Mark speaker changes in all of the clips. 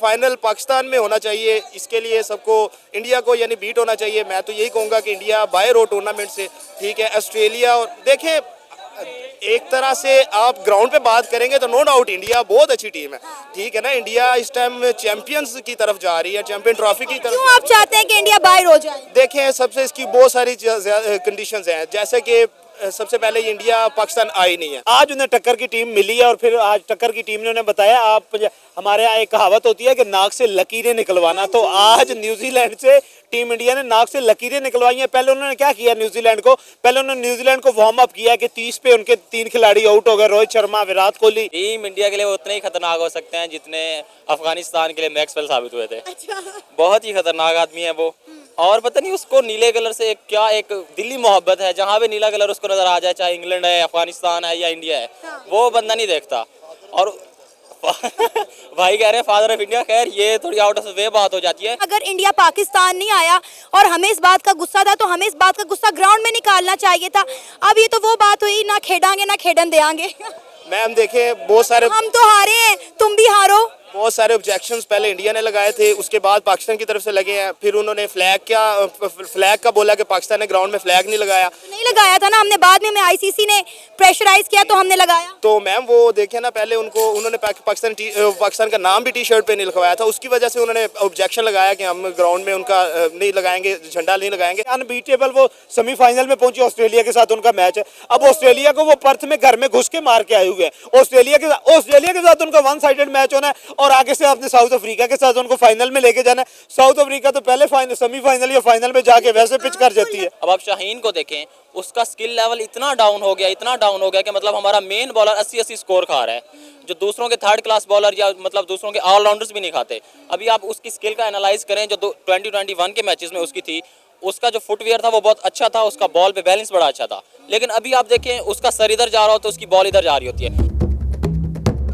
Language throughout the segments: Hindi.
Speaker 1: फाइनल पाकिस्तान में होना चाहिए, इसके लिए सबको इंडिया को यानी बीट होना चाहिए। मैं तो यही कहूँगा कि इंडिया बाय रोड टूर्नामेंट से ठीक है। ऑस्ट्रेलिया और देखें, एक तरह से आप ग्राउंड पे बात करेंगे तो नो डाउट इंडिया बहुत अच्छी टीम है, ठीक है ना। इंडिया इस टाइम चैंपियंस की तरफ जा रही है, चैंपियन ट्रॉफी की तरफ।
Speaker 2: क्यों आप चाहते हैं कि इंडिया बाहर हो जाए?
Speaker 1: देखें, सबसे इसकी बहुत सारी कंडीशंस हैं, जैसे कि सबसे पहले इंडिया पाकिस्तान आई नहीं है।
Speaker 3: आज उन्हें टक्कर की टीम मिली है और फिर आज टक्कर की टीम ने उन्हें बताया, आप हमारे यहाँ एक कहावत होती है कि नाक से लकीरें निकलवाना, तो आज न्यूजीलैंड से टीम इंडिया ने नाक से लकीरें निकलवाई हैं। पहले उन्होंने क्या किया न्यूजीलैंड को, पहले उन्होंने न्यूजीलैंड को वार्म अप किया कि 30 पे उनके 3 खिलाड़ी आउट हो गए, रोहित शर्मा, विराट कोहली।
Speaker 4: टीम इंडिया के लिए वो उतने ही खतरनाक हो सकते हैं जितने अफगानिस्तान के लिए मैक्सवेल साबित हुए थे। बहुत ही खतरनाक आदमी है वो, और पता नहीं उसको नीले कलर से क्या एक दिली मोहब्बत है, जहाँ पे नीला कलर उसको नजर आ जाए, चाहे इंग्लैंड है, अफगानिस्तान है या इंडिया है, वो बंदा नहीं देखता। और भाई कह रहे हैं फादर ऑफ इंडिया, खैर ये थोड़ी आउट ऑफ वे बात हो जाती है।
Speaker 2: अगर इंडिया पाकिस्तान नहीं आया और हमें इस बात का गुस्सा था तो हमें इस बात का गुस्सा ग्राउंड में निकालना चाहिए था। अब ये तो वो बात हुई, ना खेडांगे ना खेडन देंगे।
Speaker 1: मैम देखें, बहुत सारे
Speaker 2: हम तो हारे हैं, तुम भी हारो।
Speaker 1: बहुत सारे ऑब्जेक्शंस पहले इंडिया ने लगाए थे, उसके बाद पाकिस्तान की तरफ से लगे हैं। फिर उन्होंने फ्लैग का बोला कि पाकिस्तान ने ग्राउंड में फ्लैग नहीं लगाया।
Speaker 2: नहीं लगाया था ना हमने, बाद में आईसीसी ने प्रेशराइज किया तो हमने लगाया।
Speaker 1: तो मैम वो देखे ना, पहले उन्होंने पाकिस्तान का नाम भी टी शर्ट पे नहीं लिखवाया था, उसकी वजह से उन्होंने ऑब्जेक्शन लगाया कि हम ग्राउंड में उनका नहीं लगाएंगे, झंडा नहीं लगाएंगे।
Speaker 3: अनबीटेबल वो सेमीफाइनल में पहुंचे, ऑस्ट्रेलिया के साथ उनका मैच है। अब ऑस्ट्रेलिया को वो पर्थ में घर में घुस के मार के आए हुए हैं। ऑस्ट्रेलिया के साथ उनका वन साइडेड मैच होना है और आगे से आपने साउथ अफ्रीका के साथ उनको फाइनल में लेके जाना है। साउथ अफ्रीका तो पहले सेमीफाइनल या फाइनल में जाके वैसे पिच कर जाती है।
Speaker 4: अब आप शाहीन को देखें, उसका स्किल लेवल इतना डाउन हो गया कि मतलब हमारा मेन बॉलर 80-80 स्कोर खा रहा है, जो दूसरों के थर्ड क्लास बॉलर या मतलब दूसरों के ऑलराउंडर्स भी नहीं खाते। अभी आप उसकी स्किल का एनालाइज करें, जो 2021 के मैचेस में उसकी थी, उसका जो फुटवेयर था वो बहुत अच्छा था, उसका बॉल पे बैलेंस बड़ा अच्छा था। लेकिन अभी आप देखें, उसका सर इधर जा रहा हो तो उसकी बॉल इधर जा रही होती है।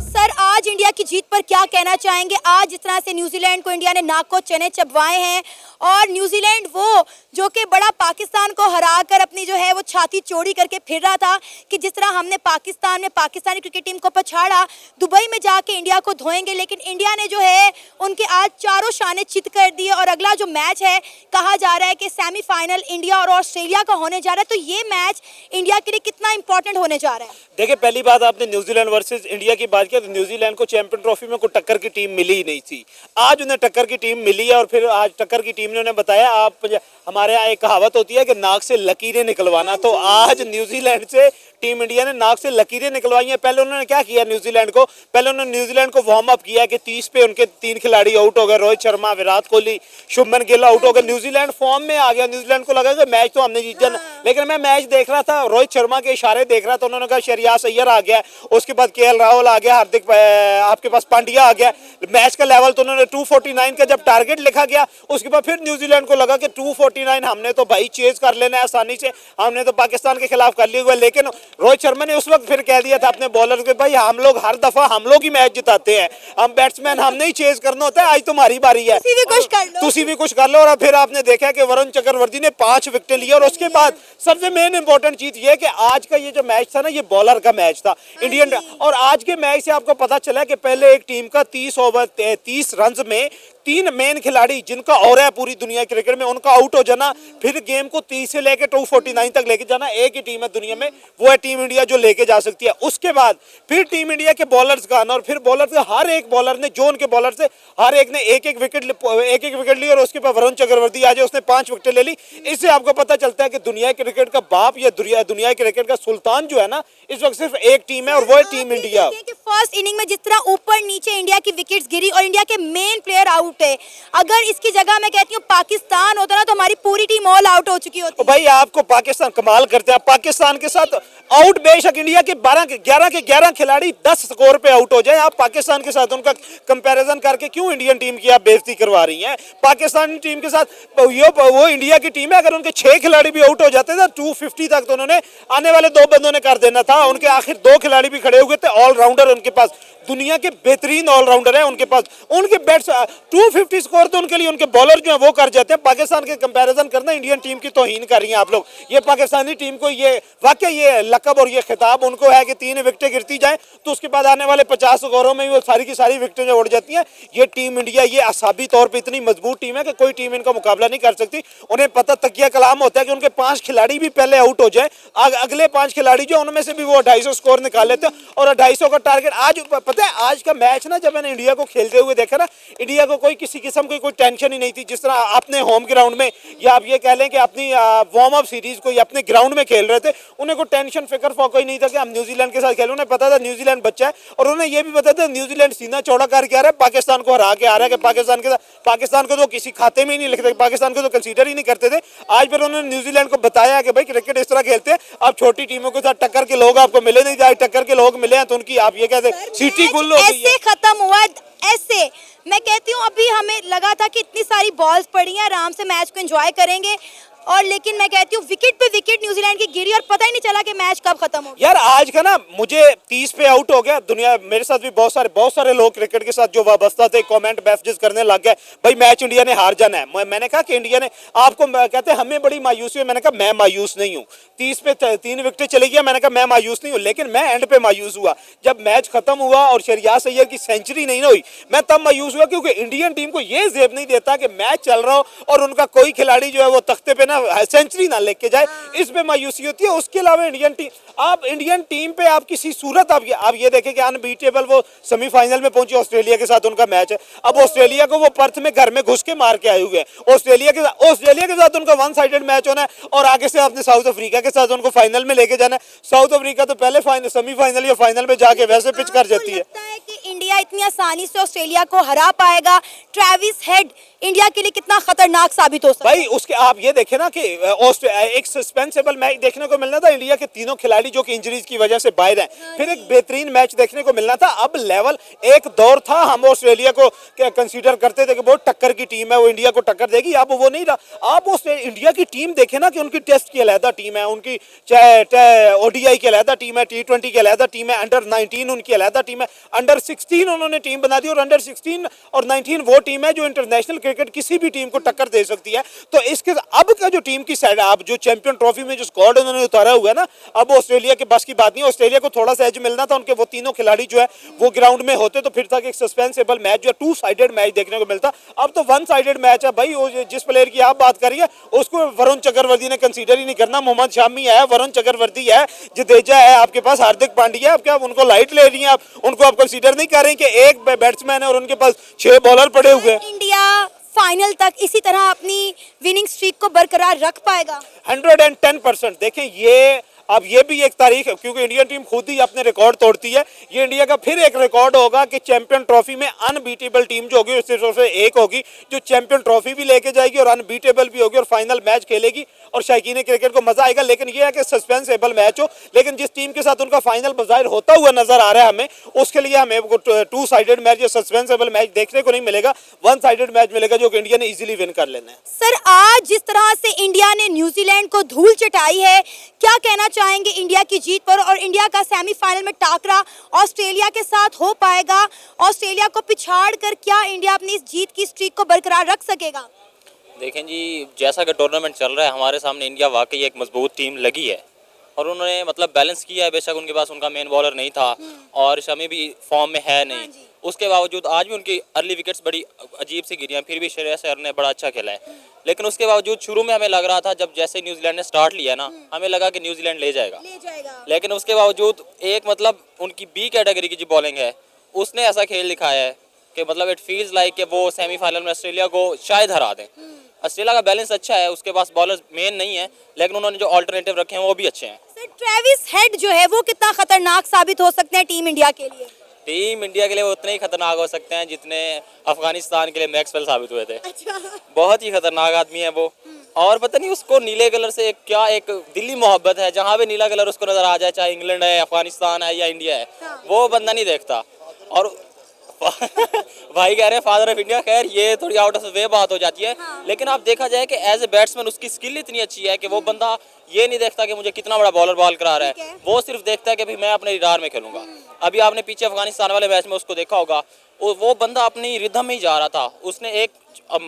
Speaker 2: सर, आज इंडिया की जीत पर क्या कहना चाहेंगे? आज जिस तरह से न्यूजीलैंड को इंडिया ने नाक को चने चबवाए हैं, और न्यूजीलैंड वो जो कि बड़ा पाकिस्तान को हराकर अपनी जो है वो छाती चौड़ी करके फिर रहा था कि जिस तरह हमने पाकिस्तान में पाकिस्तानी क्रिकेट टीम को पछाड़ा, दुबई में जाके इंडिया को धोएंगे, लेकिन इंडिया ने जो है उनके आज चारों शाने चित कर दिए। और अगला जो मैच है, कहा जा रहा है कि सेमीफाइनल इंडिया और ऑस्ट्रेलिया का होने जा रहा है, तो ये मैच इंडिया के लिए कितना इंपॉर्टेंट होने जा रहा है?
Speaker 3: देखिए, पहली बात आपने न्यूजीलैंड वर्सेस इंडिया की बात किया, तो न्यूजीलैंड को चैंपियन ट्रॉफी में कोई टक्कर की टीम मिली ही नहीं थी। आज उन्हें टक्कर की टीम मिली है और फिर आज टक्कर की टीम ने उन्हें बताया, आप हमारे यहाँ एक कहावत होती है कि नाक से लकीरें निकलवाना, तो आज न्यूजीलैंड से टीम इंडिया ने नाक से लकीरें निकलवाई हैं। पहले उन्होंने क्या किया न्यूजीलैंड को वार्म अप किया कि 30 पे उनके 3 खिलाड़ी आउट हो गए, रोहित शर्मा, विराट कोहली, शुभमन गिल आउट हो गए। न्यूजीलैंड फॉर्म में आ गया, न्यूजीलैंड को लगा कि मैच तो हमने जीत जाना। लेकिन मैं मैच देख रहा था, रोहित शर्मा के इशारे देख रहा था, उन्होंने कहा श्रेयस अय्यर आ गया, उसके बाद केएल राहुल आ गया, हार्दिक आपके पास पांड्या आ गया। मैच का लेवल तो उन्होंने 249 का जब टारगेट लिखा गया, उसके बाद फिर न्यूजीलैंड को लगा कि 249 हमने तो भाई चेज कर लेना है आसानी से, हमने तो पाकिस्तान के खिलाफ कर लिया हुआ। लेकिन रोहित शर्मा ने उस वक्त फिर कह दिया था अपने बॉलर के, भाई हम लोग हर दफा हम लोग ही मैच जिताते हैं, हम बैट्समैन हमने ही चेज करना होता है, आज तुम्हारी बारी है, तुसी भी कुछ कर लो। और फिर आपने देखा कि वरुण चक्रवर्ती ने 5 विकेट लिए। और उसके बाद सबसे मेन इंपॉर्टेंट चीज ये कि आज का ये जो मैच था ना, ये बॉलर का मैच था इंडियन। और आज के मैच से आपको पता चला कि पहले एक टीम का 30 ओवर 30 रन में 3 मेन खिलाड़ी जिनका और है पूरी दुनिया क्रिकेट में, उनका आउट हो जाना, फिर गेम को 30 से लेकर 249 तक लेके जाना, एक ही टीम है दुनिया में, वो है टीम इंडिया जो लेके जा सकती है। उसके बाद फिर टीम इंडिया के बॉलर्स का आना, और फिर बॉलर से हर एक बॉलर ने, जो उनके बॉलर से हर एक ने एक एक विकेट ली। और उसके बाद वरुण चक्रवर्ती आज उसने 5 विकेट ले ली। इससे आपको पता चलता है कि दुनिया क्रिकेट का बाप या दुनिया क्रिकेट का सुल्तान जो है ना, इस वक्त सिर्फ एक टीम है और वो है टीम इंडिया।
Speaker 2: फर्स्ट इनिंग में जिस तरह ऊपर नीचे इंडिया की विकेट्स गिरी और इंडिया के मेन प्लेयर आउट है, अगर इसकी जगह मैं कहती हूँ पाकिस्तान होता ना, तो हमारी पूरी टीम ऑल आउट हो चुकी होती।
Speaker 3: भाई आपको पाकिस्तान कमाल करते हैं, पाकिस्तान के साथ आउट बेशक इंडिया के 11 खिलाड़ी 10 स्कोर पे आउट हो जाए, आप पाकिस्तान के साथ उनका कंपैरिजन करके क्यों इंडियन टीम की आप बेइज्जती करवा रही हैं? पाकिस्तानी टीम के साथ वो इंडिया की टीम है, अगर उनके 6 खिलाड़ी भी आउट हो जाते थे 250 तक, तो उन्होंने आने वाले 2 बंदों ने कर देना था। उनके आखिर 2 खिलाड़ी भी खड़े हुए थे, ऑलराउंडर उनके पास दुनिया के बेहतरीन ऑलराउंडर है उनके पास। उनके बैट्स 250 स्कोर तो उनके लिए उनके बॉलर जो है वो कर जाते हैं। पाकिस्तान के कंपैरिजन करना इंडियन टीम की तौहीन कर रही हैं आप लोग। ये पाकिस्तानी टीम को ये वाकई ये लकब और ये खिताब उनको है कि 3 विकेटें गिरती जाए तो उसके बाद आने वाले 50 ओवरों में वो सारी की सारी विकेटें जो उड़ जाती हैं। ये टीम इंडिया ये असाबी तौर पर इतनी मजबूत टीम है कि कोई टीम इनका मुकाबला नहीं कर सकती। उन्हें पता तकिया कलाम होता है कि उनके 5 खिलाड़ी भी पहले आउट हो जाए, अगले 5 खिलाड़ी जो उनमें से भी वो 250 स्कोर निकाल लेते हैं और 250 का टारगेट। आज पता है आज का मैच ना जब मैंने इंडिया को खेलते हुए देखा ना, इंडिया को कोई किसी किस्म की कोई टेंशन ही नहीं थी। जिस तरह अपने होम ग्राउंड में या आप ये कह लें कि अपनी वार्म अप सीरीज को अपने ग्राउंड में खेल रहे थे, उन्हें कोई टेंशन फिक्र फोका ही नहीं था कि हम न्यूजीलैंड के साथ खेलें। उन्हें पता था न्यूजीलैंड बच्चा है और उन्हें यह भी पता था न्यूजीलैंड सीना चौड़ा करके आ रहा है, पाकिस्तान को हरा के आ रहा है। कि पाकिस्तान के साथ पाकिस्तान को तो किसी खाते में ही नहीं लिखते, पाकिस्तान को तो कंसीडर ही नहीं करते थे। आज फिर उन्होंने न्यूजीलैंड को बताया कि भाई क्रिकेट इस तरह खेलते हैं, आप छोटी टीमों के साथ टक्कर के लोग आपको मिले नहीं जाए, टक्कर के लोग मिले हैं तो उनकी आप ये कहते सीटी गुल हो गई है।
Speaker 2: ऐसे खत्म हुआ ऐसे। मैं कहती हूँ अभी हमें लगा था कि इतनी सारी बॉल्स पड़ी हैं, आराम से मैच को एंजॉय करेंगे और लेकिन मैं कहती हूँ विकेट पे विकेट न्यूजीलैंड की गिरी और पता ही नहीं चला कि मैच कब खत्म हो गया।
Speaker 3: यार आज का ना मुझे 30 पे आउट हो गया। दुनिया मेरे साथ भी बहुत सारे लोग क्रिकेट के साथ जो वाबस्ता थे कमेंट मैसेजेस करने लग गए, भाई मैच इंडिया ने हार जाना है। मैंने कहा कि इंडिया ने आपको कहते हैं हमें बड़ी मायूसी है। मैंने कहा मैं मायूस नहीं हूँ। 30 पे 3 विकेटें चली गई, मैंने कहा मैं मायूस नहीं हूँ, लेकिन मैं एंड पे मायूस हुआ जब मैच खत्म हुआ और शरियात सैयद की सेंचुरी नहीं हुई। मैं तब मायूस हुआ क्योंकि इंडियन टीम को ये जेब नहीं देता कि मैच चल रहा हो और उनका कोई खिलाड़ी जो है वो तख्ते पे ना सेंचुरी ना लेके जाए, इसमें मायूसी होती है। उसके अलावा इंडियन टीम पे आप किसी सूरत आप ये देखें कि अनबीटेबल वो सेमीफाइनल में पहुंची ऑस्ट्रेलिया के साथ उनका मैच है। अब ऑस्ट्रेलिया को वो पर्थ में घर में घुस के मार के आए हुए हैं। ऑस्ट्रेलिया के साथ उनका 1 साइडेड मैच होना है और आगे से आपने साउथ अफ्रीका के साथ उनको फाइनल में लेके जाना है। साउथ अफ्रीका तो पहले सेमीफाइनल या फाइनल में जाके वैसे पिच कर जाती है।
Speaker 2: लगता है कि इंडिया इतनी आसानी से ऑस्ट्रेलिया को हरा पाएगा? ट्रेविस हेड इंडिया के लिए कितना खतरनाक साबित हो सकता है?
Speaker 3: भाई उसके आप ये देखें ना कि एक सस्पेंसेबल मैच देखने को मिलना था। इंडिया के तीनों खिलाड़ी जो कि इंजरीज की वजह से बाहर हैं, फिर एक बेहतरीन मैच देखने को मिलना था। अब लेवल एक दौर था हम ऑस्ट्रेलिया को कंसीडर करते थे कि बहुत टक्कर की टीम है, वो इंडिया को टक्कर देगी। अब वो नहीं रहा। आप उस इंडिया की टीम देखें ना कि उनकी टेस्ट की अलहदा टीम है, उनकी चाहे ओडीआई की अलहदा टीम है, T20 की अलहदा टीम है, अंडर 19 उनकी अलहदा टीम है, अंडर 16 उन्होंने टीम बना दी और अंडर 16 और 19 वो टीम है जो इंटरनेशनल क्रिकेट किसी भी टीम को टक्कर दे सकती है। तो इसके अब का जो टीम की साइड आप जो चैंपियन ट्रॉफी में जो स्क्वाड उन्होंने उतारा हुआ है ना, अब ऑस्ट्रेलिया के बस की बात नहीं। ऑस्ट्रेलिया को थोड़ा सा एज मिलना था, उनके वो तीनों खिलाड़ी जो है वो ग्राउंड में होते तो फिर तक एक सस्पेंसेबल मैच जो 2 साइडेड मैच देखने को मिलता। अब तो 1 साइडेड मैच है भाई। जिस प्लेयर की आप बात करिए उसको वरुण चक्रवर्ती ने कंसीडर ही नहीं करना। मोहम्मद शामी है, वरुण चक्रवर्ती है, जडेजा है, आपके पास हार्दिक पांड्या है। अब क्या उनको लाइट ले रही हैं आप? उनको आप कंसीडर नहीं कर रहे हैं कि एक बैट्समैन है और उनके पास 6 बॉलर पड़े हुए हैं।
Speaker 2: इंडिया फाइनल तक इसी तरह अपनी विनिंग स्ट्रीक को बरकरार रख पाएगा?
Speaker 3: 110%। देखें ये अब ये भी एक तारीख है क्योंकि इंडियन टीम खुद ही अपने रिकॉर्ड तोड़ती है। ये इंडिया का फिर एक रिकॉर्ड होगा कि चैंपियन ट्रॉफी में अनबीटेबल टीम जो होगी सिर्फ एक होगी जो चैंपियन ट्रॉफी भी लेके जाएगी और अनबीटेबल भी होगी और फाइनल मैच खेलेगी और शायकीन क्रिकेट को मजा आएगा। लेकिन ये है कि सस्पेंसेबल मैच हो, लेकिन जिस टीम के साथ उनका फाइनल बाहर होता हुआ नजर आ रहा है हमें, उसके लिए हमें 2 साइडेड मैच या सस्पेंसेबल मैच देखने को नहीं मिलेगा। 1 साइडेड मैच मिलेगा जो कि इंडिया ने इजीली विन कर लेना है।
Speaker 2: सर आज जिस तरह से इंडिया ने न्यूजीलैंड को धूल चटाई है, क्या कहना चाहेंगे इंडिया की जीत पर? और इंडिया का सेमीफाइनल में टाकरा ऑस्ट्रेलिया के साथ हो पाएगा? ऑस्ट्रेलिया को पिछाड़ कर क्या इंडिया अपनी इस जीत की स्ट्रीक को बरकरार रख सकेगा?
Speaker 4: देखें जी, जैसा कि टूर्नामेंट चल रहा है हमारे सामने इंडिया वाकई एक मजबूत टीम लगी है और उन्होंने मतलब बैलेंस किया है। बेशक उनके पास उनका मेन बॉलर नहीं था और शमी भी फॉर्म में है नहीं, उसके बावजूद आज भी उनकी अर्ली विकेट्स बड़ी अजीब सी गिरी हैं, फिर भी श्रेयस अय्यर ने बड़ा अच्छा खेला है। लेकिन उसके बावजूद शुरू में हमें लग रहा था जब जैसे न्यूजीलैंड ने स्टार्ट लिया ना, हमें लगा कि न्यूजीलैंड ले जाएगा। लेकिन उसके बावजूद एक मतलब उनकी बी कैटेगरी की जो बॉलिंग है उसने ऐसा खेल दिखाया है कि मतलब इट फील्स लाइक कि वो सेमीफाइनल में ऑस्ट्रेलिया को शायद हरा दें। ऑस्ट्रेलिया का बैलेंस अच्छा है, उसके पास बॉलर्स मेन नहीं है, लेकिन उन्होंने जो अल्टरनेटिव रखे हैं वो भी अच्छे हैं।
Speaker 2: सर ट्रेविस हेड जो है वो कितना खतरनाक साबित हो सकते हैं टीम इंडिया के लिए?
Speaker 4: टीम इंडिया के लिए वो उतने ही खतरनाक हो सकते हैं जितने अफगानिस्तान के लिए मैक्सवेल साबित हुए थे।
Speaker 2: अच्छा।
Speaker 4: बहुत ही खतरनाक आदमी है वो। और पता नहीं उसको नीले कलर से क्या एक दिली मोहब्बत है, जहाँ पे नीला कलर उसको नजर आ जाए, चाहे इंग्लैंड है, अफगानिस्तान है या इंडिया है, वो बंदा नहीं देखता। और भाई कह रहे हैं फादर ऑफ इंडिया, खैर ये थोड़ी आउट ऑफ वे बात हो जाती है। लेकिन आप देखा जाए कि एज ए बैट्समैन उसकी स्किल इतनी अच्छी है कि वो बंदा ये नहीं देखता कि मुझे कितना बड़ा बॉलर बॉल करा रहा है, वो सिर्फ देखता है कि भाई मैं अपने रिडार में खेलूंगा। अभी आपने पीछे अफगानिस्तान वाले मैच में उसको देखा होगा, वो बंदा अपनी रिदम में ही जा रहा था, उसने एक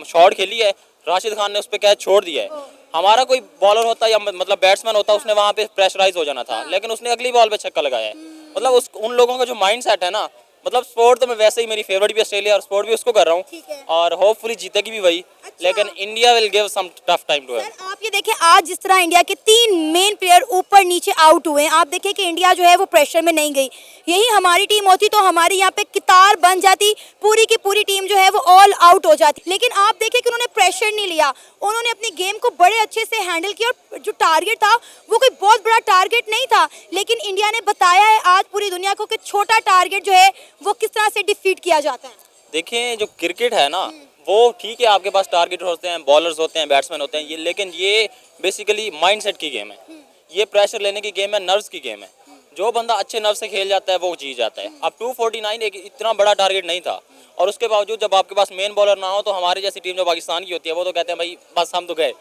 Speaker 4: शॉट खेली है, राशिद खान ने उस पर कैच छोड़ दिया है। हमारा कोई बॉलर होता या मतलब बैट्समैन होता, उसने वहां पे प्रेशराइज हो जाना था, लेकिन उसने अगली बॉल पे छक्का लगाया है। मतलब उन लोगों का जो माइंड सेट है ना, मतलब स्पोर्ट तो मैं वैसे ही, मेरी फेवरेट भी ऑस्ट्रेलिया और स्पोर्ट भी उसको कर रहा हूँ, और होपफुली जीतेगी भी वही। लेकिन India will give some tough time to
Speaker 2: sir आप ये देखें, आज जिस तरह इंडिया के 3 मेन प्लेयर ऊपर नीचे आउट हुए हैं, आप देखें कि इंडिया जो है वो प्रेशर में नहीं गई। यही हमारी टीम होती तो हमारी यहाँ पे कितार बन जाती, पूरी की पूरी टीम जो है वो ऑल आउट हो जाती। लेकिन आप देखें कि उन्होंने प्रेशर नहीं लिया, उन्होंने अपनी गेम को बड़े अच्छे से हैंडल किया, और जो टारगेट था वो कोई बहुत बड़ा टारगेट नहीं था, लेकिन इंडिया ने बताया है आज पूरी दुनिया को कि छोटा टारगेट जो है वो किस तरह से डिफीट किया जाता है।
Speaker 4: देखें जो क्रिकेट है ना, वो ठीक है, आपके पास टारगेट होते हैं, बॉलर्स होते हैं, बैट्समैन होते हैं, ये लेकिन ये बेसिकली माइंडसेट की गेम है, ये प्रेशर लेने की गेम है, नर्व्स की गेम है। जो बंदा अच्छे नर्व से खेल जाता है वो जीत जाता है। अब 249 एक इतना बड़ा टारगेट नहीं था, और उसके बावजूद जब आपके पास मेन बॉलर ना हो तो हमारी जैसी टीम जो पाकिस्तान की होती है वो तो कहते हैं भाई बस हम तो गए।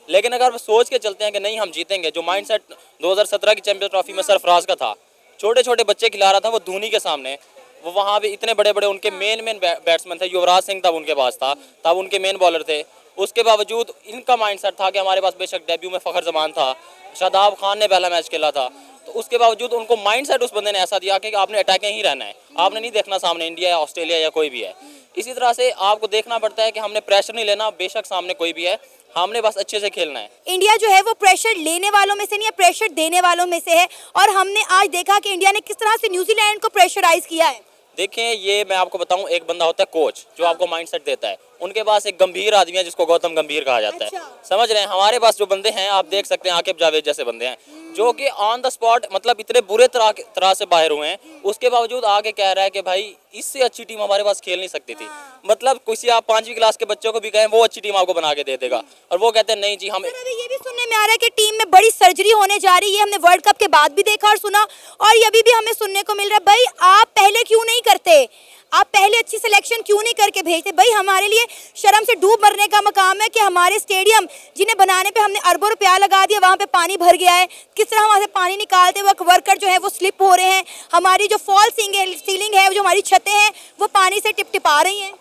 Speaker 4: लेकिन अगर सोच के चलते हैं कि नहीं हम जीतेंगे, जो माइंडसेट 2017 की चैंपियंस ट्रॉफी में सरफराज का था, छोटे छोटे बच्चे खिला रहा था वो धोनी के सामने, वो वहाँ भी इतने बड़े बड़े उनके मेन बैट्समैन थे, युवराज सिंह तब उनके पास था, तब उनके मेन बॉलर थे। उसके बावजूद इनका माइंडसेट था कि हमारे पास बेशक डेब्यू में फ़खर जमान था, शादाब खान ने पहला मैच खेला था, तो उसके बावजूद उनको माइंडसेट उस बंदे ने ऐसा दिया कि आपने अटैकिंग ही रहना है, आपने नहीं देखना सामने इंडिया या ऑस्ट्रेलिया या कोई भी है। इसी तरह से आपको देखना पड़ता है कि हमने प्रेशर नहीं लेना, बेशक सामने कोई भी है, हमने बस अच्छे से खेलना है।
Speaker 2: इंडिया जो है वो प्रेशर लेने वालों में से नहीं है, प्रेशर देने वालों में से है, और हमने आज देखा कि इंडिया ने किस तरह से न्यूजीलैंड को प्रेशराइज किया है।
Speaker 4: देखें ये मैं आपको बताऊं, एक बंदा होता है कोच जो आपको माइंडसेट देता है, उनके पास एक गंभीर आदमी है जिसको गौतम गंभीर कहा जाता है। समझ रहे हैं, हमारे पास जो बंदे हैं आप देख सकते हैं, आकिब जावेद जैसे बंदे हैं जो कि ऑन द स्पॉट मतलब इतने बुरे तरह से बाहर हुए हैं, उसके बावजूद आके कह रहा है कि भाई इससे अच्छी टीम हमारे पास खेल नहीं सकती थी। मतलब किसी आप 5वीं क्लास के बच्चों को भी कहें वो अच्छी टीम आपको बना के दे देगा, और वो कहते हैं नहीं जी हम।
Speaker 2: अभी ये भी सुनने में आ रहा है कि टीम में बड़ी सर्जरी होने जा रही है, हमने वर्ल्ड कप के बाद भी देखा और सुना, और ये अभी भी हमें सुनने को मिल रहा है। भाई आप पहले क्यों नहीं करते, आप पहले अच्छी सिलेक्शन क्यों नहीं करके भेजते? भाई हमारे लिए शर्म से डूब मरने का मकाम है कि हमारे स्टेडियम जिन्हें बनाने पे हमने अरबों रुपया लगा दिया, वहाँ पे पानी भर गया है, किस तरह वहाँ से पानी निकालते वक्त वर्कर जो है वो स्लिप हो रहे हैं, हमारी जो फॉल सीलिंग है, जो हमारी छतें हैं वो पानी से टिपटिपा रही हैं।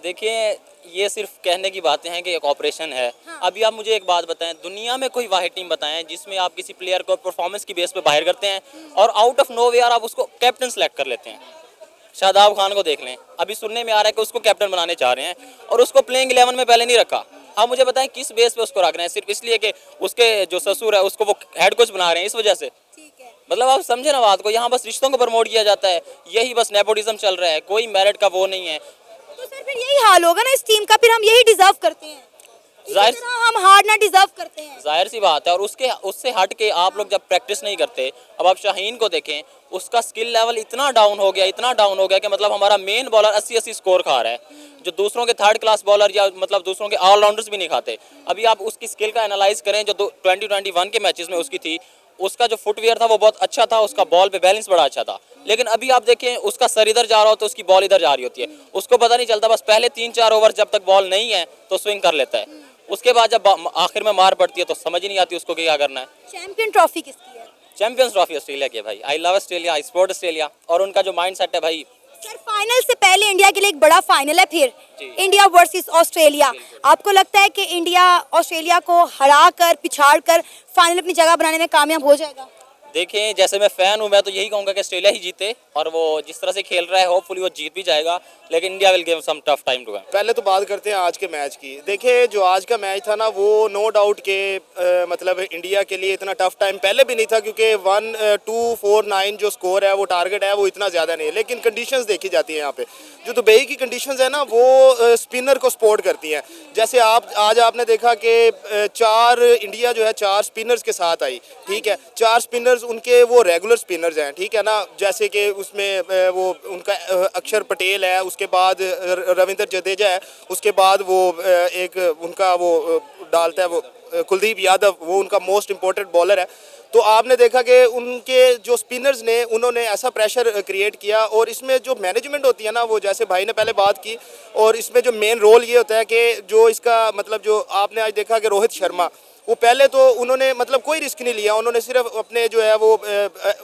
Speaker 4: देखिए ये सिर्फ कहने की बातें हैं कि एक ऑपरेशन है। अभी आप मुझे एक बात बताएं, दुनिया में कोई वाहिद टीम बताएं जिसमें आप किसी प्लेयर को परफॉर्मेंस की बेस पे बाहर करते हैं और आउट ऑफ नोवेयर आप उसको कैप्टन सेलेक्ट कर लेते हैं। शादाब खान को देख लें, अभी सुनने में आ रहा है कि उसको कैप्टन बनाने चाह रहे हैं और उसको प्लेइंग 11 में पहले नहीं रखा। आप मुझे बताएं किस बेस पे उसको रख रहे हैं? सिर्फ इसलिए कि उसके जो ससुर है उसको वो हेड कोच बना रहे हैं, इस वजह से? मतलब आप समझे ना बात को, यहाँ बस रिश्तों को प्रमोट किया जाता है, यही बस नेपोटिज्म चल रहा है, कोई मेरिट का वो नहीं है।
Speaker 2: तो सर फिर यही हाल होगा ना इस टीम का, फिर हम यही डिजर्व करते हैं,
Speaker 4: जाहिर
Speaker 2: हम हार ना डिजर्व करते हैं।
Speaker 4: जाहिर सी बात है। और उससे हट के आप लोग जब प्रैक्टिस नहीं करते, अब आप शाहीन को देखें, उसका स्किल लेवल इतना डाउन हो गया कि मतलब हमारा मेन बॉलर 80-80 स्कोर खा रहा है, जो दूसरों के थर्ड क्लास बॉलर या मतलब दूसरों के ऑलराउंडर्स भी नहीं खाते। अभी आप उसकी स्किल का एनालाइज करें जो 2021 के मैचेस में उसकी थी, उसका जो फुटवेयर था वो बहुत अच्छा था, उसका बॉल पे बैलेंस बड़ा अच्छा था। लेकिन अभी आप देखें उसका सर इधर जा रहा हो तो उसकी बॉल इधर जा रही होती है, उसको पता नहीं चलता, बस पहले 3-4 ओवर जब तक बॉल नहीं है तो स्विंग कर लेता है, उसके बाद जब आखिर में मार पड़ती है तो समझ ही नहीं आती उसको क्या करना है।
Speaker 2: चैंपियन ट्रॉफी किसकी है?
Speaker 4: चैंपियंस ट्रॉफी ऑस्ट्रेलिया की है भाई। I love Australia, I support Australia, और उनका जो माइंड सेट है भाई।
Speaker 2: सर फाइनल से पहले इंडिया के लिए एक बड़ा फाइनल है, फिर
Speaker 4: जी।
Speaker 2: India versus Australia. आपको लगता है कि इंडिया ऑस्ट्रेलिया को हरा कर पिछाड़ कर फाइनल अपनी जगह बनाने में कामयाब हो जाएगा?
Speaker 4: देखें जैसे मैं फ़ैन हूँ, मैं तो यही कहूँगा कि ऑस्ट्रेलिया ही जीते, और वो जिस तरह से खेल रहा है होपफुली वो जीत भी जाएगा, लेकिन India will give some tough time to him.
Speaker 1: पहले तो बात करते हैं आज के मैच की। देखिए जो आज का मैच था ना, वो नो डाउट के मतलब इंडिया के लिए इतना टफ टाइम पहले भी नहीं था, क्योंकि 1-2-4-9 जो स्कोर है वो टारगेट है वो इतना ज़्यादा नहीं है, लेकिन कंडीशंस देखी जाती हैं यहाँ पे। जो दुबई की कंडीशंस है ना वो स्पिनर को सपोर्ट करती हैं। जैसे आज आपने देखा कि इंडिया जो है 4 स्पिनर्स के साथ आई, ठीक है, 4 स्पिनर्स उनके वो रेगुलर स्पिनर्स हैं, ठीक है ना, जैसे कि उसमें वो उनका अक्षर पटेल है, उसके बाद रविंद्र जडेजा है, उसके बाद वो एक उनका वो डालता है वो कुलदीप यादव, वो उनका मोस्ट इम्पोर्टेंट बॉलर है। तो आपने देखा कि उनके जो स्पिनर्स ने उन्होंने ऐसा प्रेशर क्रिएट किया, और इसमें जो मैनेजमेंट होती है ना, वो जैसे भाई ने पहले बात की, और इसमें जो मेन रोल ये होता है कि जो इसका मतलब जो आपने आज देखा कि रोहित शर्मा, वो पहले तो उन्होंने मतलब कोई रिस्क नहीं लिया, उन्होंने सिर्फ अपने जो है वो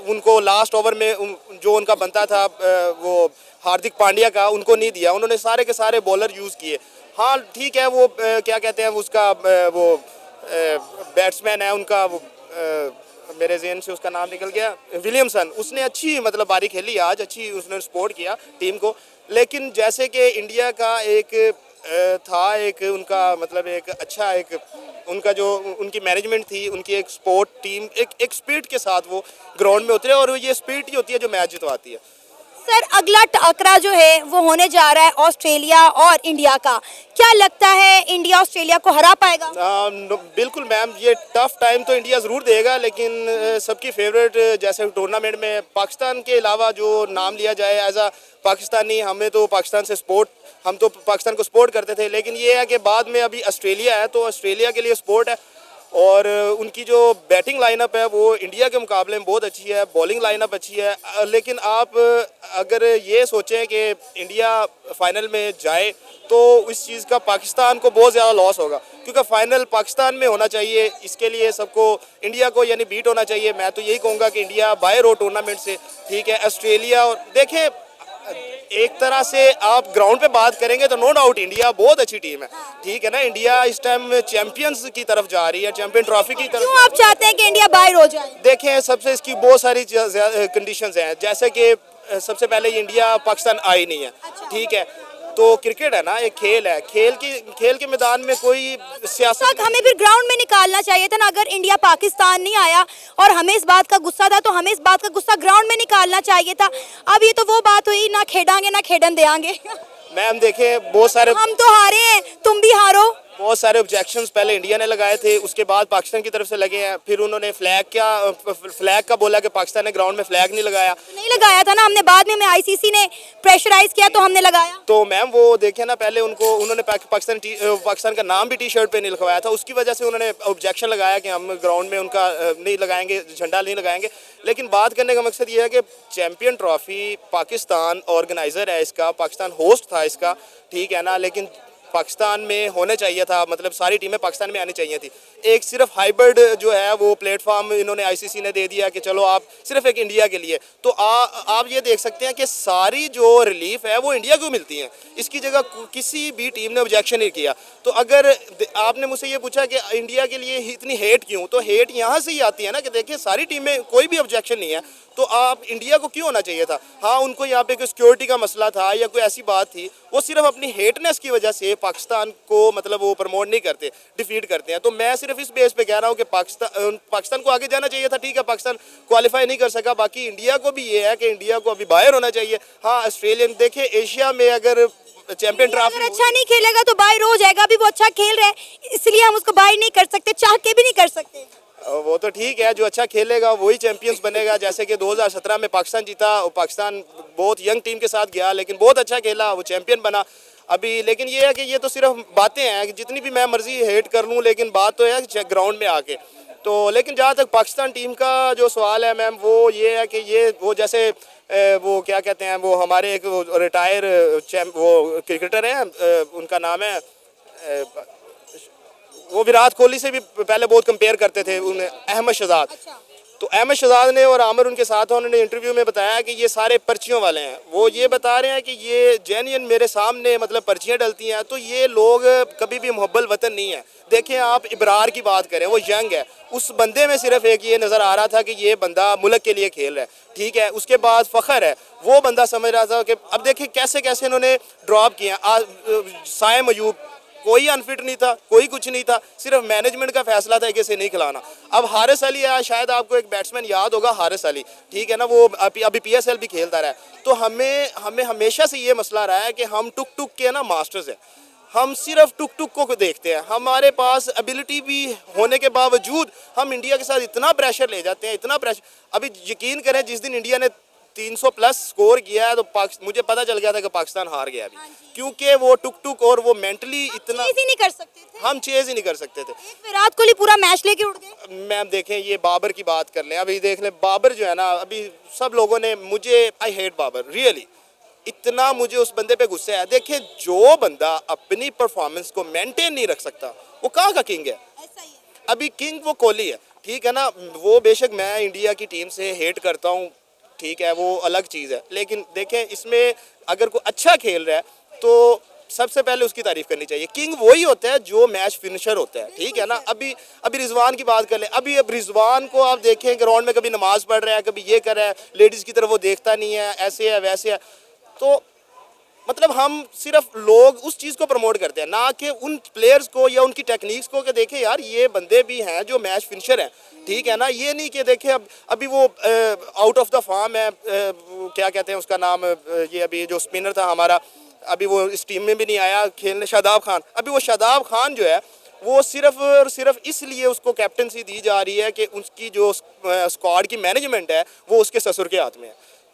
Speaker 1: उनको लास्ट ओवर में जो उनका बनता था वो हार्दिक पांड्या का, उनको नहीं दिया, उन्होंने सारे के सारे बॉलर यूज़ किए। हाँ ठीक है, वो क्या कहते हैं उसका वो बैट्समैन है उनका, वो मेरे ज़हन से उसका नाम निकल गया, विलियमसन, उसने अच्छी मतलब बारी खेली आज, अच्छी उसने सपोर्ट किया टीम को। लेकिन जैसे कि इंडिया का एक था एक उनका मतलब एक अच्छा एक उनका जो उनकी मैनेजमेंट थी, उनकी एक स्पोर्ट टीम एक स्पिरिट के साथ वो ग्राउंड में उतरे, और ये स्पिरिट ही होती है जो मैच जितवाती है।
Speaker 2: सर अगला टकरा जो है वो होने जा रहा है ऑस्ट्रेलिया और इंडिया का, क्या लगता है इंडिया ऑस्ट्रेलिया को हरा पाएगा?
Speaker 1: बिल्कुल मैम, ये टफ टाइम तो इंडिया ज़रूर देगा, लेकिन सबकी फेवरेट जैसे टूर्नामेंट में पाकिस्तान के अलावा जो नाम लिया जाए एज अ पाकिस्तानी, हमें तो पाकिस्तान से हम तो पाकिस्तान को सपोर्ट करते थे, लेकिन ये है कि बाद में अभी ऑस्ट्रेलिया है, तो ऑस्ट्रेलिया के लिए सपोर्ट है, और उनकी जो बैटिंग लाइनअप है वो इंडिया के मुकाबले में बहुत अच्छी है, बॉलिंग लाइनअप अच्छी है। लेकिन आप अगर ये सोचें कि इंडिया फाइनल में जाए तो इस चीज़ का पाकिस्तान को बहुत ज़्यादा लॉस होगा, क्योंकि फाइनल पाकिस्तान में होना चाहिए, इसके लिए सबको इंडिया को यानी बीट होना चाहिए। मैं तो यही कहूँगा कि इंडिया बाय रोड टूर्नामेंट से, ठीक है, ऑस्ट्रेलिया, और देखें एक तरह से आप ग्राउंड पे बात करेंगे तो नो डाउट इंडिया बहुत अच्छी टीम है, ठीक है ना, इंडिया इस टाइम चैंपियंस की तरफ जा रही है, चैंपियन ट्रॉफी की तरफ।
Speaker 2: क्यों आप चाहते हैं कि इंडिया बाहर हो जाए?
Speaker 1: देखें सबसे इसकी बहुत सारी कंडीशंस हैं, जैसे कि सबसे पहले इंडिया पाकिस्तान आई नहीं है, ठीक है, तो क्रिकेट है ना, एक खेल है, खेल के मैदान में कोई सियासत
Speaker 2: हमें फिर ग्राउंड में निकालना चाहिए था ना। अगर इंडिया पाकिस्तान नहीं आया और हमें इस बात का गुस्सा था, तो हमें इस बात का गुस्सा ग्राउंड में निकालना चाहिए था। अब ये तो वो बात हुई, ना खेडांगे ना खेडन देंगे।
Speaker 1: मैम देखें बहुत सारे,
Speaker 2: हम तो हारे हैं, तुम भी हारो।
Speaker 1: बहुत सारे ऑब्जेक्शंस पहले इंडिया ने लगाए थे, उसके बाद पाकिस्तान की तरफ से लगे हैं, फिर उन्होंने फ्लैग का बोला कि पाकिस्तान ने ग्राउंड में फ्लैग नहीं लगाया।
Speaker 2: नहीं लगाया था ना हमने, बाद में हमें आईसीसी ने प्रेशराइज किया तो हमने लगाया।
Speaker 1: तो मैम वो देखे ना, पहले उन्होंने पाकिस्तान का नाम भी टी शर्ट पे नहीं लिखवाया था, उसकी वजह से उन्होंने ऑब्जेक्शन लगाया कि हम ग्राउंड में उनका नहीं लगाएंगे, झंडा नहीं लगाएंगे। लेकिन बात करने का मकसद ये है कि चैम्पियन ट्रॉफी पाकिस्तान ऑर्गेनाइजर है इसका, पाकिस्तान होस्ट था इसका, ठीक है ना, लेकिन पाकिस्तान में होने चाहिए था, मतलब सारी टीमें पाकिस्तान में आनी चाहिए थी। एक सिर्फ हाइब्रिड जो है वो प्लेटफॉर्म इन्होंने आईसीसी ने दे दिया कि चलो आप सिर्फ एक इंडिया के लिए, तो आप ये देख सकते हैं कि सारी जो रिलीफ है वो इंडिया को मिलती है, इसकी जगह किसी भी टीम ने ऑब्जेक्शन नहीं किया। तो अगर आपने मुझसे ये पूछा कि इंडिया के लिए इतनी हेट क्यों, तो हेट यहाँ से ही आती है ना कि देखिए सारी टीमें, कोई भी ऑब्जेक्शन नहीं है, तो आप इंडिया को क्यों होना चाहिए था। हाँ उनको यहाँ पे कोई सिक्योरिटी का मसला था या कोई ऐसी बात थी, वो सिर्फ अपनी हेटनेस की वजह से पाकिस्तान को मतलब वो प्रमोट नहीं करते, डिफीट करते हैं। तो मैं सिर्फ इस बेस पे कह रहा हूँ कि पाकिस्तान को आगे जाना चाहिए था, ठीक है, पाकिस्तान क्वालिफाई नहीं कर सका, बाकी इंडिया को भी ये है कि इंडिया को अभी बाहर होना चाहिए। हाँ ऑस्ट्रेलियन देखे, एशिया में अगर चैंपियन ट्रॉफी
Speaker 2: अच्छा नहीं खेलेगा तो बाहर हो जाएगा, अभी वो अच्छा खेल रहा है, इसलिए हम उसको बाहर नहीं कर सकते, चाह के भी नहीं कर सकते।
Speaker 1: वो तो ठीक है, जो अच्छा खेलेगा वही चैंपियंस बनेगा। जैसे कि 2017 में पाकिस्तान जीता, और पाकिस्तान बहुत यंग टीम के साथ गया, लेकिन बहुत अच्छा खेला, वो चैंपियन बना अभी। लेकिन ये है कि ये तो सिर्फ बातें हैं, कि जितनी भी मैं मर्जी हेट कर लूँ, लेकिन बात तो है ग्राउंड में आके। तो लेकिन जहाँ तक पाकिस्तान टीम का जो सवाल है मैम, वो ये है कि ये वो जैसे वो क्या कहते हैं, वो हमारे एक रिटायर वो क्रिकेटर हैं, उनका नाम है वो विराट कोहली से भी पहले बहुत कंपेयर करते थे उन्हें, अहमद शहजाद। तो अहमद शहजाद ने और आमिर उनके साथ उन्होंने इंटरव्यू में बताया कि ये सारे पर्चियों वाले हैं। वो ये बता रहे हैं कि ये जेन्युइन मेरे सामने मतलब पर्चियाँ डलती हैं, तो ये लोग कभी भी मुहब्बल वतन नहीं है। देखें आप इब्रार की बात करें, वो यंग है, उस बंदे में सिर्फ एक ये नज़र आ रहा था कि ये बंदा मुल्क के लिए खेल रहा है, ठीक है। उसके बाद फ़ख्र है, वो बंदा समझ रहा था कि अब देखिए कैसे कैसे इन्होंने ड्रॉप किया। साइम अयूब, कोई अनफिट नहीं था, कोई कुछ नहीं था, सिर्फ मैनेजमेंट का फैसला था कि इसे नहीं खिलाना। अब हारिस अली है, शायद आपको एक बैट्समैन याद होगा हारिस अली, ठीक है ना, वो अभी PSL भी खेलता रहा है। तो हमें हमेशा से ये मसला रहा है कि हम टुक टुक के ना मास्टर्स हैं, हम सिर्फ टुक टुक को देखते हैं। हमारे पास एबिलिटी भी होने के बावजूद हम इंडिया के साथ इतना प्रेशर ले जाते हैं, इतना प्रेशर। अभी यकीन करें जिस दिन इंडिया ने 300 प्लस स्कोर किया है तो मुझे पता चल गया था कि पाकिस्तान हार गया अभी, क्योंकि वो टुक और वो मेंटली इतना
Speaker 2: चेज ही नहीं कर सकते थे।
Speaker 1: हम चेज ही नहीं कर सकते थे।
Speaker 2: एक विराट कोहली पूरा मैच लेके उड़ गए।
Speaker 1: मैम देखें, ये बाबर की बात कर लें, अभी देख लें बाबर जो है ना, अभी सब लोगों ने मुझे, आई हेट बाबर रियली, इतना मुझे उस बंदे पे गुस्सा है। देखें, जो बंदा अपनी परफॉर्मेंस को मेंटेन नहीं रख सकता वो कहाँ का किंग है?
Speaker 2: ऐसा ही है।
Speaker 1: अभी किंग वो कोहली है, ठीक है ना। वो बेशक मैं इंडिया की टीम से हेट करता हूँ, ठीक है, वो अलग चीज़ है, लेकिन देखें इसमें अगर कोई अच्छा खेल रहा है तो सबसे पहले उसकी तारीफ करनी चाहिए। किंग वही होता है जो मैच फिनिशर होता है, ठीक है ना। अभी रिजवान की बात कर लें, अब रिजवान को आप देखें ग्राउंड में कभी नमाज पढ़ रहा है, कभी ये कर रहा है, लेडीज़ की तरफ वो देखता नहीं है, ऐसे है वैसे है। तो मतलब हम सिर्फ लोग उस चीज़ को प्रमोट करते हैं, ना कि उन प्लेयर्स को या उनकी टेक्निक्स को, कि देखें यार ये बंदे भी हैं जो मैच फिनिशर हैं, ठीक है ना। ये नहीं कि देखें अभी वो आउट ऑफ द फॉर्म है, क्या कहते हैं उसका नाम, ये अभी जो स्पिनर था हमारा, अभी वो इस टीम में भी नहीं आया खेलने, शादाब खान। अभी वो शादाब खान जो है वो सिर्फ और सिर्फ इसलिए उसको कैप्टनसी दी जा रही है कि उसकी जो स्क्वाड की मैनेजमेंट है वो उसके ससुर के हाथ में है।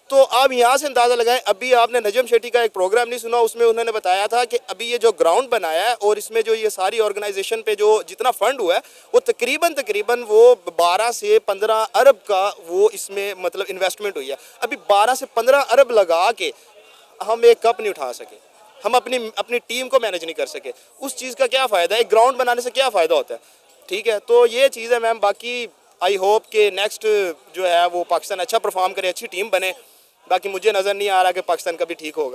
Speaker 1: तो आप यहाँ से अंदाज़ा लगाएं, अभी आपने नजम शेट्टी का एक प्रोग्राम नहीं सुना, उसमें उन्होंने बताया था कि अभी ये जो ग्राउंड बनाया है और इसमें जो ये सारी ऑर्गेनाइजेशन पे जो जितना फंड हुआ है वो तकरीबन वो 12 से 15 अरब का वो इसमें मतलब इन्वेस्टमेंट हुई है। अभी 12 से 15 अरब लगा के हम एक कप नहीं उठा सके, हम अपनी टीम को मैनेज नहीं कर सके। उस चीज़ का क्या फ़ायदा है? एक ग्राउंड बनाने से क्या फ़ायदा होता है? ठीक है, तो ये चीज़ है मैम। बाकी आई होप कि नेक्स्ट जो है वो पाकिस्तान अच्छा परफॉर्म करे, अच्छी टीम बने। बाकी मुझे नज़र नहीं आ रहा कि पाकिस्तान कभी ठीक होगा।